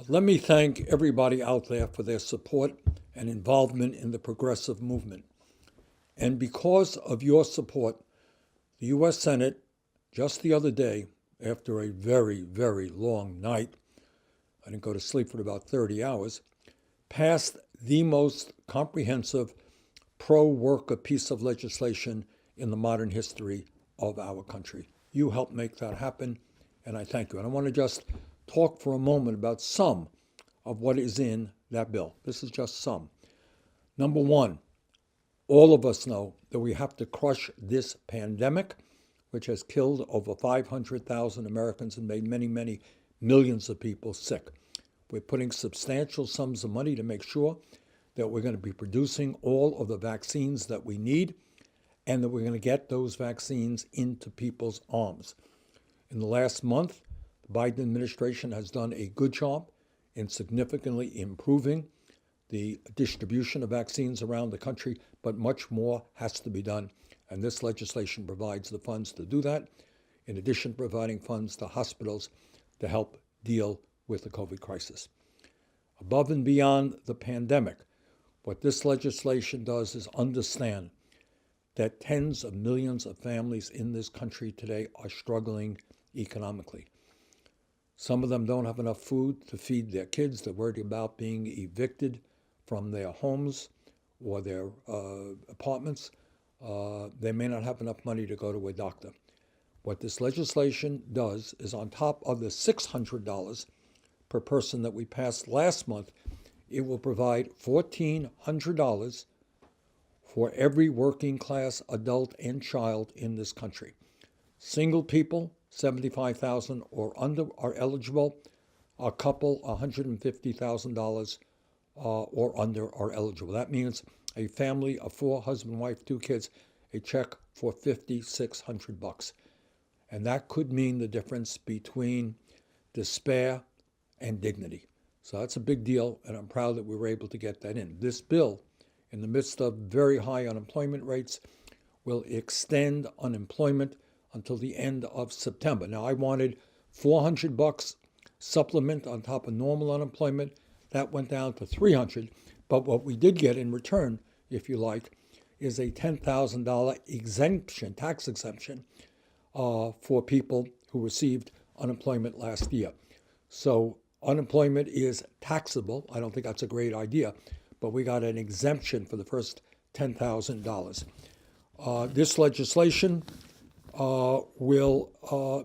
Let me thank everybody out there for their support and involvement in the progressive movement. And because of your support, the U.S. Senate, just the other day, after a very, very long night, I didn't go to sleep for about 30 hours, passed the most comprehensive pro-worker piece of legislation in the modern history of our country. You helped make that happen, and I thank you. And I want to just talk for a moment about some of what is in that bill. This is just some. Number one, all of us know that we have to crush this pandemic, which has killed over 500,000 Americans and made many, many millions of people sick. We're putting substantial sums of money to make sure that we're going to be producing all of the vaccines that we need and that we're going to get those vaccines into people's arms. In the last month, the Biden administration has done a good job in significantly improving the distribution of vaccines around the country, but much more has to be done. And this legislation provides the funds to do that, in addition to providing funds to hospitals to help deal with the COVID crisis. Above and beyond the pandemic, what this legislation does is understand that tens of millions of families in this country today are struggling economically. Some of them don't have enough food to feed their kids. They're worried about being evicted from their homes or their apartments. They may not have enough money to go to a doctor. What this legislation does is, on top of the $600 per person that we passed last month, it will provide $1,400 for every working class adult and child in this country. Single people, 75,000 or under, are eligible. A couple, $150,000 or under are eligible. That means a family of four, husband, wife, two kids, a check for $5,600. And that could mean the difference between despair and dignity. So that's a big deal, and I'm proud that we were able to get that in. This bill, in the midst of very high unemployment rates, will extend unemployment until the end of September. Now, I wanted $400 supplement on top of normal unemployment. That went down to $300. But what we did get in return, if you like, is a $10,000 exemption, tax exemption, for people who received unemployment last year. So unemployment is taxable. I don't think that's a great idea, but we got an exemption for the first $10,000. This legislation will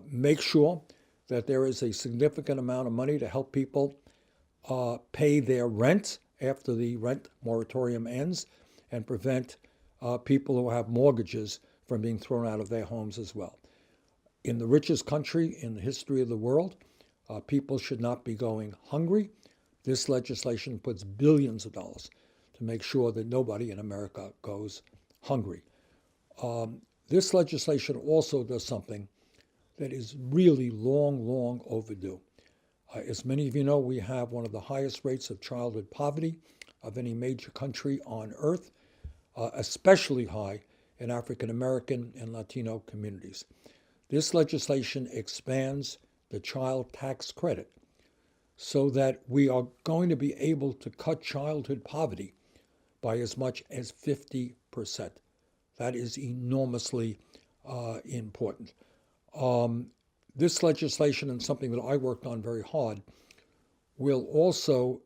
make sure that there is a significant amount of money to help people pay their rent after the rent moratorium ends and prevent people who have mortgages from being thrown out of their homes as well. In the richest country in the history of the world, people should not be going hungry. This legislation puts billions of dollars to make sure that nobody in America goes hungry. This legislation also does something that is really long overdue. As many of you know, we have one of the highest rates of childhood poverty of any major country on earth, especially high in African American and Latino communities. This legislation expands the child tax credit so that we are going to be able to cut childhood poverty by as much as 50%. That is enormously important. This legislation, and something that I worked on very hard, will also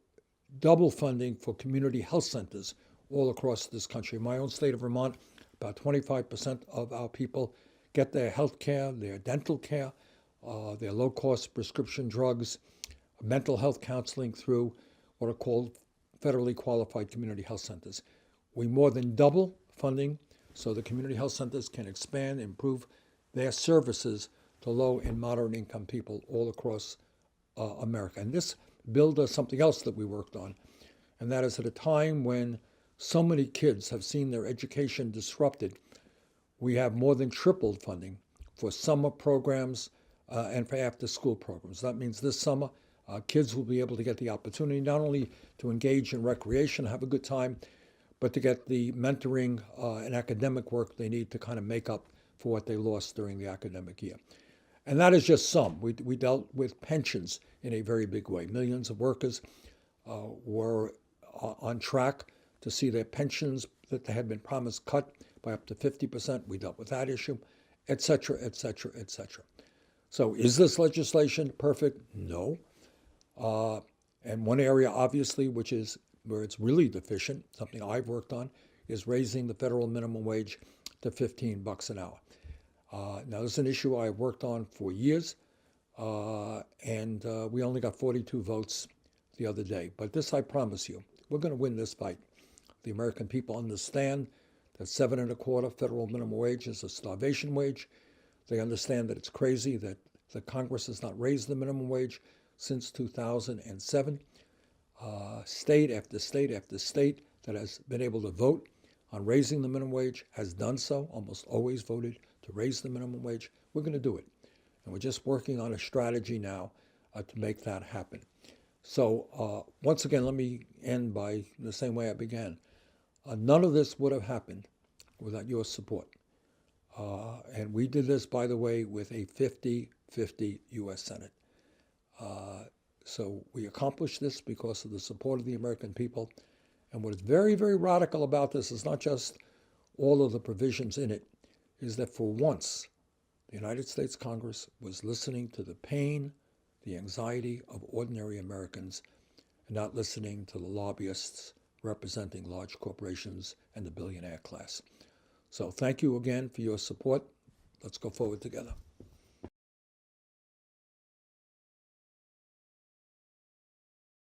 double funding for community health centers all across this country. In my own state of Vermont, about 25% of our people get their health care, their dental care, their low-cost prescription drugs, mental health counseling through what are called federally qualified community health centers. We more than double funding so the community health centers can expand, improve their services to low and moderate income people all across America. And this bill does something else that we worked on, and that is at a time when so many kids have seen their education disrupted, we have more than tripled funding for summer programs and for after-school programs. That means this summer, kids will be able to get the opportunity not only to engage in recreation, have a good time, but to get the mentoring and academic work they need to kind of make up for what they lost during the academic year. And that is just some. We dealt with pensions in a very big way. Millions of workers were on track to see their pensions that they had been promised cut by up to 50%. We dealt with that issue, et cetera, et cetera, et cetera. So is this legislation perfect? No. And one area, obviously, which is where it's really deficient, something I've worked on, is raising the federal minimum wage to $15 an hour. Now, this is an issue I've worked on for years, and we only got 42 votes the other day. But this, I promise you, we're going to win this fight. The American people understand that 7.25 federal minimum wage is a starvation wage. They understand that it's crazy that the Congress has not raised the minimum wage since 2007. State after state after state that has been able to vote on raising the minimum wage has done so, almost always voted to raise the minimum wage. We're going to do it. And we're just working on a strategy now to make that happen. So once again, let me end by the same way I began. None of this would have happened without your support. And we did this, by the way, with a 50-50 U.S. Senate. So we accomplished this because of the support of the American people. And what is very, very radical about this is not just all of the provisions in it, is that for once, the United States Congress was listening to the pain, the anxiety of ordinary Americans, and not listening to the lobbyists representing large corporations and the billionaire class. So thank you again for your support. Let's go forward together.